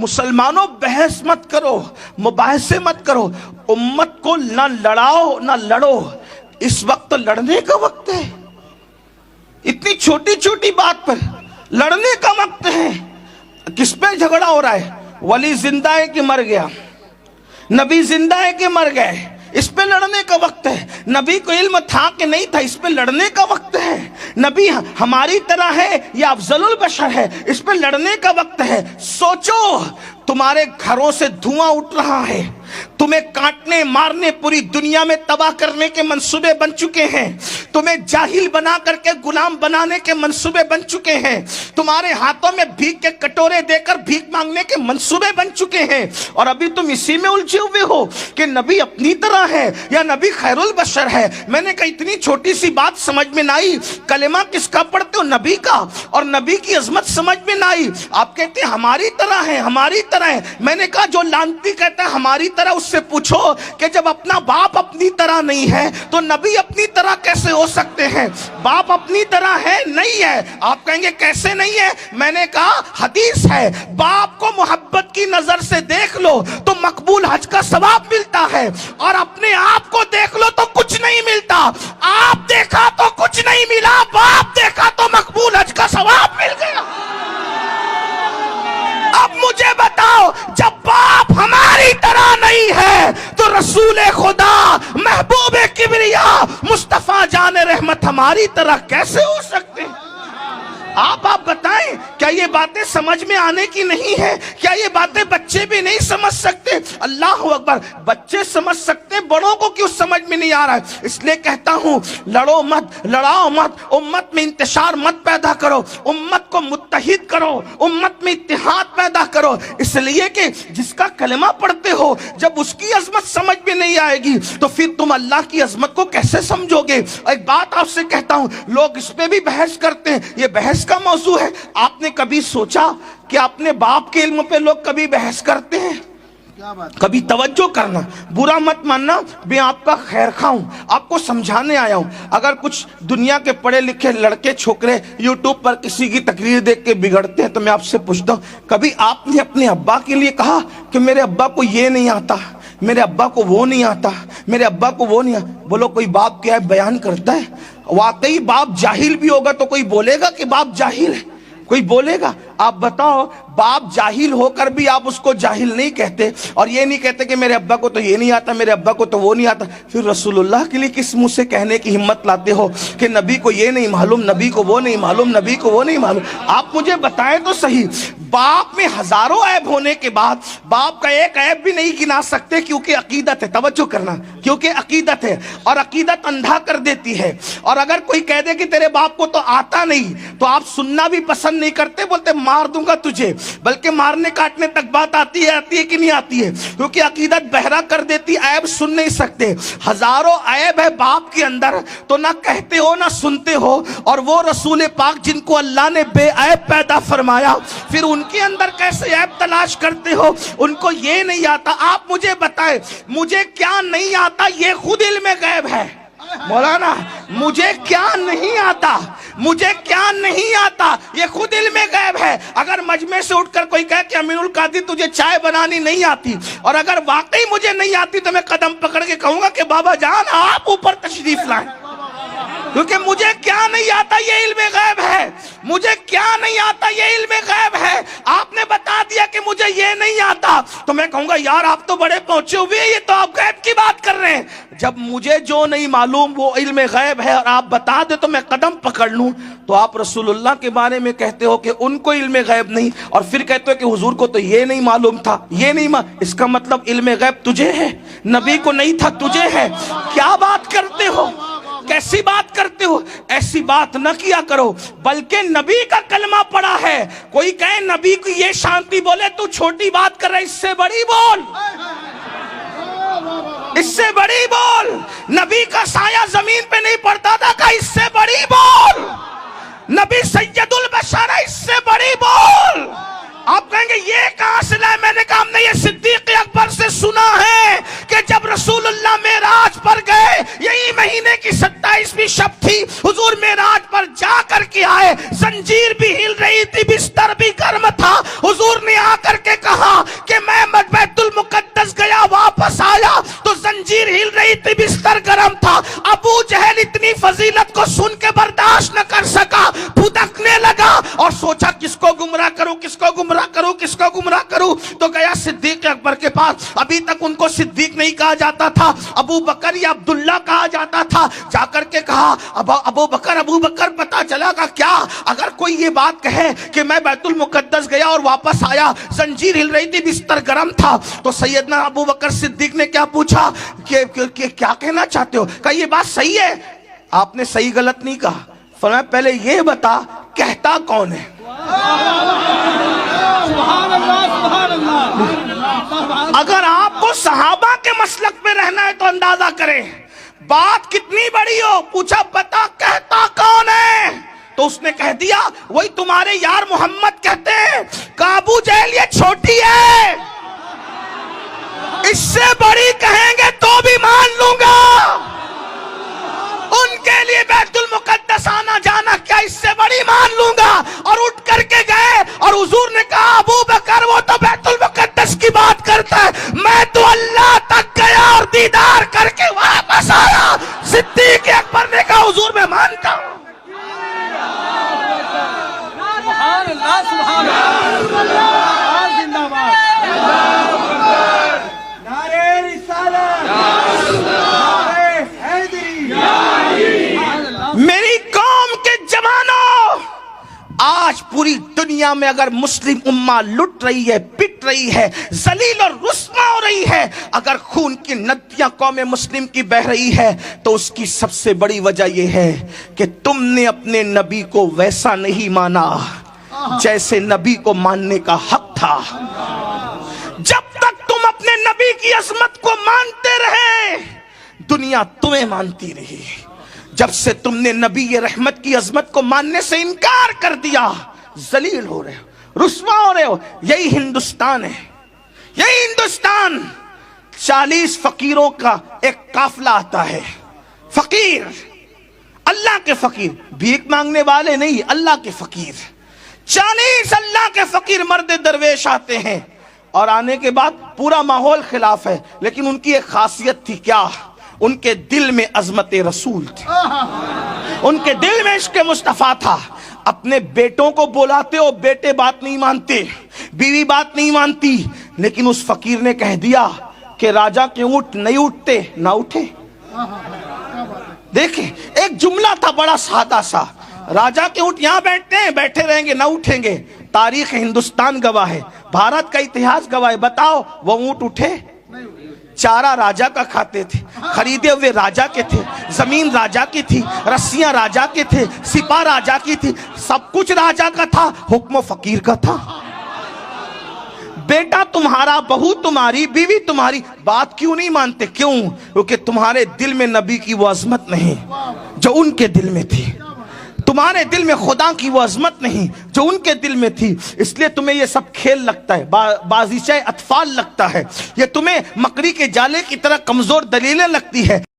मुसलमानों बहस मत करो, मुबाहसे मत करो, उम्मत को ना लड़ाओ ना लड़ो। इस वक्त लड़ने का वक्त है, इतनी छोटी छोटी बात पर लड़ने का वक्त है। किस पे झगड़ा हो रहा है? वली जिंदा है कि मर गया, नबी जिंदा है कि मर गए, इस पे लड़ने का वक्त है। नबी को इल्म था कि नहीं था, इस पे लड़ने का वक्त है। नबी हमारी तरह है या अफजलुल बशर है, इस पे लड़ने का वक्त है। सोचो, तुम्हारे घरों से धुआं उठ रहा है, तुम्हें काटने मारने पूरी दुनिया में तबाह करने के मंसूबे बन चुके हैं, तुम्हें जाहिल बना करके गुलाम बनाने के मंसूबे बन चुके हैं, तुम्हारे हाथों में भीख के कटोरे देकर भीख मांगने के मंसूबे बन चुके हैं, और अभी तुम इसी में उलझे हुए हो कि नबी अपनी तरह है या नबी खैरुल बशर है। मैंने कहा इतनी छोटी सी बात समझ में ना आई, कलेमा किसका पढ़ते हो? नबी का, और नबी की अजमत समझ में ना आई। आप कहते हैं हमारी तरह है, हमारी तरह है। मैंने कहा जो लानती कहता है हमारी तरह, उससे पूछो कि जब अपना बाप अपनी तरह नहीं है तो नबी अपनी तरह कैसे हो सकते हैं? बाप अपनी तरह है नहीं है। आप कहेंगे कैसे नहीं है? मैंने कहा हदीस है, बाप को मोहब्बत की नजर से देख लो तो मकबूल हज का सवाब मिलता है, और अपने आप को देख लो तो कुछ नहीं मिलता। आप देखा तो कुछ नहीं मिला, बाप देखा तो मकबूल हज का सवाब मिल गया। अब मुझे बताओ, जब बाप हमारी तरह नहीं है तो रसूल खुदा महबूब किबरिया मुस्तफा जान रहमत हमारी तरह कैसे हो सकते हैं? आप बताएं, क्या ये बातें समझ में आने की नहीं है? क्या ये बातें बच्चे भी नहीं समझ सकते? अल्लाह अकबर, बच्चे समझ सकते, बड़ों को क्यों समझ में नहीं आ रहा है? इसलिए कहता हूं, लड़ो मत, लड़ाओ मत, उम्मत में इंतशार मत पैदा करो, उम्मत को मुत्तहिद करो, उम्मत में इत्तिहाद पैदा करो। इसलिए कि जिसका कलमा पढ़ते हो, जब उसकी अजमत समझ में नहीं आएगी तो फिर तुम अल्लाह की अजमत को कैसे समझोगे? एक बात आपसे कहता हूं, लोग इस पे भी बहस करते हैं, ये बहस का मौजू है। आपने कभी सोचा कि अपने बाप के इल्म पे लोग कभी बहस करते हैं? क्या बात? कभी तवज्जो करना, बुरा मत मानना, मैं आपका खैर खाऊं, आपको समझाने आया हूं। अगर कुछ दुनिया के पढ़े लिखे लड़के छोकरे यूट्यूब पर किसी की तकरीर देख के बिगड़ते हैं तो मैं आपसे पूछता हूं, कभी आपने अपने अब्बा के लिए कहा कि मेरे अब्बा को ये नहीं आता, मेरे अब्बा को वो नहीं आता, मेरे अब्बा को वो नहीं आता? बोलो, कोई बाप क्या है बयान करता है? वाकई बाप जाहिल भी होगा तो कोई बोलेगा कि बाप जाहिल है? कोई बोलेगा? आप बताओ, बाप जाहिल होकर भी आप उसको जाहिल नहीं कहते, और ये नहीं कहते कि मेरे अब्बा को तो ये नहीं आता, मेरे अब्बा को तो वो नहीं आता, फिर रसूलुल्लाह के लिए किस मुंह से कहने की हिम्मत लाते हो कि नबी को ये नहीं मालूम, नबी को वो नहीं मालूम, नबी को वो नहीं मालूम? आप मुझे बताएं तो सही, बाप में हजारों ऐब होने के बाद बाप का एक ऐब भी नहीं गिना सकते, क्योंकि अकीदत है। तवज्जो करना, क्योंकि अकीदत है, और अकीदत अंधा कर देती है। और अगर कोई कह दे कि तेरे बाप को तो आता नहीं, तो आप सुनना भी पसंद नहीं करते, बोलते मार दूंगा तुझे। बल्कि मारने काटने तक बात आती है कि नहीं आती है? क्योंकि अकीदत बहरा कर देती, ऐब सुन नहीं सकते। हजारों ऐब है बाप के अंदर, तो ना कहते हो ना सुनते हो। और वो रसूल पाक जिनको अल्लाह ने बेऐब पैदा फरमाया, फिर उनके अंदर कैसे ऐब तलाश करते हो? उनको ये नहीं आता। आप मुझे बताएं, मुझे क्या नहीं आता? ये खुद इल्म गैब है। मौलाना, मुझे क्या नहीं आता, मुझे क्या नहीं आता, ये खुद इल्म गैब है। अगर मजमे से उठकर कोई कहे कि अमीनुल कादी तुझे चाय बनानी नहीं आती, और अगर वाकई मुझे नहीं आती तो मैं कदम पकड़ के कहूंगा कि बाबा जान आप ऊपर तशरीफ लाएं, क्योंकि मुझे क्या नहीं आता ये इल्म गैब है। मुझे क्या नहीं आता ये इल्म गैब है। आपने बता दिया कि मुझे ये नहीं आता, तो मैं कहूंगा यार आप तो बड़े पहुंचे हुए हैं, ये तो आप गैब की बात कर रहे हैं। जब मुझे जो नहीं मालूम वो इल्म गैब है और आप बता दे तो मैं कदम पकड़ लूं, तो आप रसूलुल्लाह के बारे में कहते हो कि उनको इल्म गैब नहीं, और फिर कहते हो कि हुजूर को तो ये नहीं मालूम था, ये नहीं इसका मतलब इल्म गैब तुझे है, नबी को नहीं था, तुझे है। क्या बात करते हो? कैसी बात करते हो? ऐसी बात न किया करो, बल्कि नबी का कलमा पड़ा है। कोई कहे नबी की ये शांति बोले, तू छोटी बात कर रहा है, इससे बड़ी बोल, इससे बड़ी बोल। नबी का साया जमीन पे नहीं पड़ता था, का इससे बड़ी बोल। नबी सैयदुल बशर है, इससे बड़ी बोल। आप कहेंगे ये कहां से लाए? मैंने कहा हमने ये सिद्दीक अकबर से सुना है कि जब रसूलुल्लाह मेराज पर गए, यही महीने की 27वीं शब थी, हुजूर मेराज पर जा कर के आए, जंजीर भी हिल रही थी, बिस्तर भी गर्म था। हुजूर ने आकर के कहा गुमराह करूं? तो गया सिद्दीक अकबर के पास। अभी तक उनको सिद्दीक नहीं कहा जाता था, अबू बकर या अब्दुल्ला कहा जाता था। जाकर के कहा अबू बकर पता चला का क्या? अगर कोई ये बात कहे कि मैं बैतुल मुकद्दस गया और वापस आया, जंजीर हिल रही थी, बिस्तर गर्म था, तो सैयदना अबू बकर सिद्दीक ने क्या पूछा कि क्या कहना चाहते हो? कहा ये बात सही है। आपने सही गलत नहीं कहा, फरमाया पहले ये बता कहता कौन है? अगर आपको सहाबा के मसलक पे रहना है तो अंदाजा करें बात कितनी बड़ी हो। पूछा बता कहता कौन है? तो उसने कह दिया वही तुम्हारे यार मोहम्मद कहते हैं। काबू जेल ये छोटी है, इससे बड़ी कहेंगे तो भी मान लूंगा। उनके लिए बैतुल मुकद्दस आना जाना क्या इससे बड़ी मान लूंगा। और उठ करके गए और हुजूर ने कहा अबू बकर वो तो बैतुल मुकद्दस की बात करता है, मैं तो अल्लाह तक गया और दीदार करके वापस आया। सिद्दीक अकबर ने कहा हुजूर मैं मानता हूं। मेरी कौम के जवानों, आज पूरी दुनिया में अगर मुस्लिम उम्मा लुट रही है, पिट रही है, जलील और रुस्वा हो रही है, अगर खून की नदियां कौम मुस्लिम की बह रही है, तो उसकी सबसे बड़ी वजह यह है कि तुमने अपने नबी को वैसा नहीं माना जैसे नबी को मानने का हक था। जब तक तुम अपने नबी की अजमत को मानते रहे, दुनिया तुम्हें मानती रही। जब से तुमने नबी ये रहमत की अजमत को मानने से इनकार कर दिया, जलील हो रहे हो, रुस्वा हो रहे हो। यही हिंदुस्तान है, यही हिंदुस्तान। 40 फकीरों का एक काफला आता है। फकीर, अल्लाह के फकीर, भीख मांगने वाले नहीं, अल्लाह के फकीर। 40 अल्लाह के फकीर मर्द दरवेश आते हैं और आने के बाद पूरा माहौल खिलाफ है, लेकिन उनकी एक खासियत थी, क्या? उनके दिल में अजमत रसूल थी, उनके दिल में इश्क मुस्तफा था। अपने बेटों को बुलाते हो, बेटे बात नहीं मानते, बीवी बात नहीं मानती, लेकिन उस फकीर ने कह दिया कि राजा के ऊंट नहीं उठते, ना उठे। देखें, एक जुमला था बड़ा सादा सा, राजा के ऊंट यहां बैठते हैं, बैठे रहेंगे, ना उठेंगे। तारीख हिंदुस्तान गवाह है, भारत का इतिहास गवाह है। बताओ वो ऊंट उठे? चारा राजा का खाते थे, खरीदे हुए राजा के थे, जमीन राजा की थी, रस्सियां राजा के थे, सिपा राजा की थी, सब कुछ राजा का था, हुक्म फकीर का था। बेटा तुम्हारा, बहू तुम्हारी, बीवी तुम्हारी, बात क्यों नहीं मानते? क्यों? क्योंकि तुम्हारे दिल में नबी की वो अजमत नहीं जो उनके दिल में थी, तुम्हारे दिल में खुदा की वो अजमत नहीं जो उनके दिल में थी। इसलिए तुम्हें ये सब खेल लगता है, बाजीशे अतफाल लगता है, ये तुम्हें मकड़ी के जाले की तरह कमजोर दलीलें लगती है।